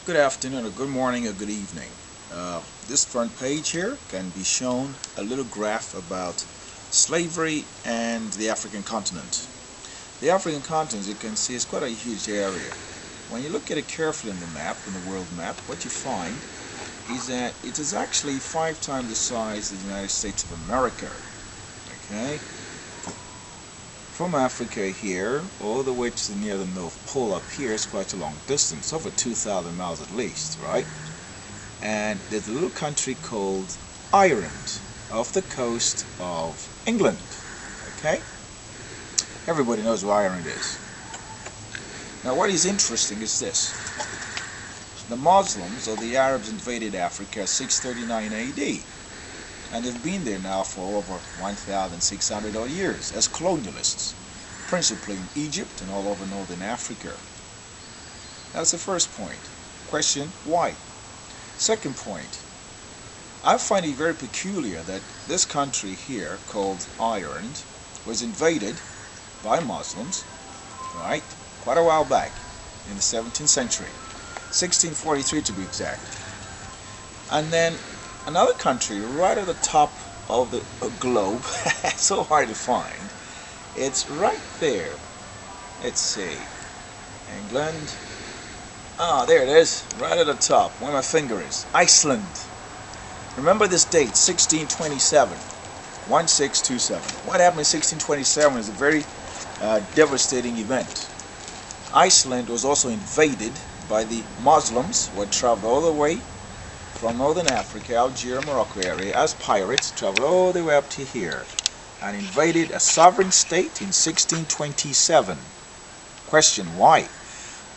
Good afternoon, or good morning, or good evening. This front page here can be shown a little graph about slavery and the African continent. The African continent, as you can see, is quite a huge area. When you look at it carefully on the map, in the world map, what you find is that it is actually 5 times the size of the United States of America. Okay? From Africa here, all the way to near the North Pole up here is quite a long distance, over 2,000 miles at least, right? And there's a little country called Ireland off the coast of England, okay? Everybody knows where Ireland is. Now what is interesting is this. The Muslims, or the Arabs, invaded Africa 639 AD. And they've been there now for over 1,600 odd years as colonialists, principally in Egypt and all over northern Africa. That's the first point. Question, why? Second point, I find it very peculiar that this country here, called Ireland, was invaded by Muslims, right, quite a while back, in the 17th century, 1643 to be exact. And then another country right at the top of the globe, so hard to find, it's right there. Let's see, England, there it is, right at the top, where my finger is, Iceland. Remember this date, 1627, 1627. What happened in 1627 is a very devastating event. Iceland was also invaded by the Muslims, who had traveled all the way from northern Africa, Algeria, Morocco area, as pirates, traveled all the way up to here and invaded a sovereign state in 1627. Question, why?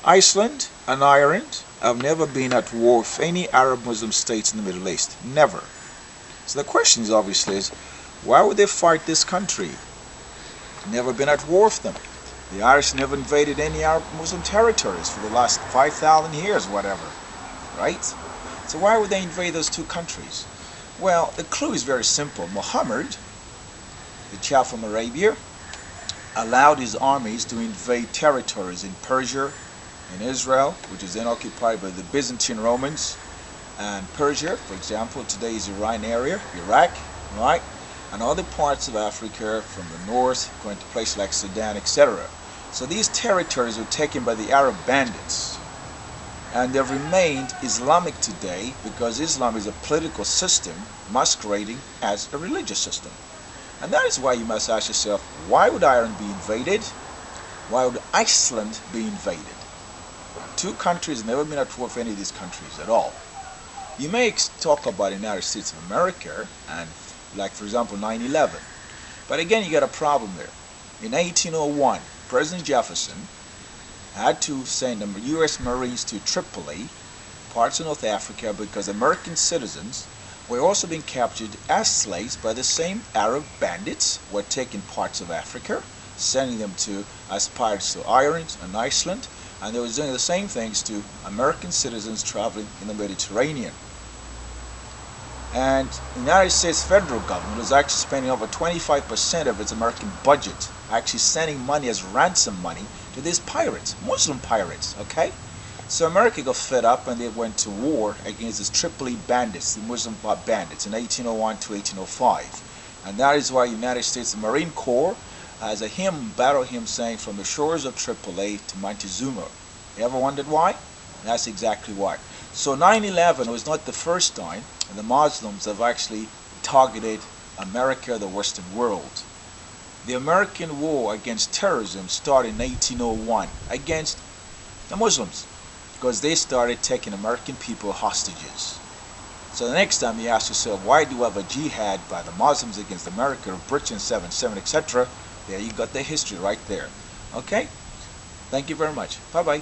Iceland and Ireland have never been at war with any Arab Muslim states in the Middle East. Never. So the question is obviously is, why would they fight this country? Never been at war with them. The Irish never invaded any Arab Muslim territories for the last 5,000 years, whatever. Right? So why would they invade those two countries? Well, the clue is very simple. Muhammad, the chap from Arabia, allowed his armies to invade territories in Persia, in Israel, which is then occupied by the Byzantine Romans, and Persia, for example, today is Iran area, Iraq, right? And other parts of Africa from the north, going to places like Sudan, etc. So these territories were taken by the Arab bandits. And they've remained Islamic today because Islam is a political system masquerading as a religious system. And that is why you must ask yourself, why would Ireland be invaded? Why would Iceland be invaded? Two countries never been at war with any of these countries at all. You may talk about the United States of America and, like for example, 9/11. But again, you got a problem there. In 1801, President Jefferson had to send the U.S. Marines to Tripoli, parts of North Africa, because American citizens were also being captured as slaves by the same Arab bandits who had taken parts of Africa, sending them to as pirates to Ireland and Iceland, and they were doing the same things to American citizens traveling in the Mediterranean. And the United States federal government was actually spending over 25% of its American budget, actually sending money as ransom money to these pirates, Muslim pirates, okay? So America got fed up and they went to war against these Tripoli bandits, the Muslim bandits, in 1801 to 1805. And that is why the United States Marine Corps has a hymn, battle hymn saying, "From the shores of Tripoli to Montezuma." You ever wondered why? That's exactly why. So 9/11 was not the first time the Muslims have actually targeted America, the Western world. The American war against terrorism started in 1801 against the Muslims because they started taking American people hostages. So the next time you ask yourself, why do we have a jihad by the Muslims against America, Britain, 7/7, etc., there you got the history right there. Okay? Thank you very much. Bye-bye.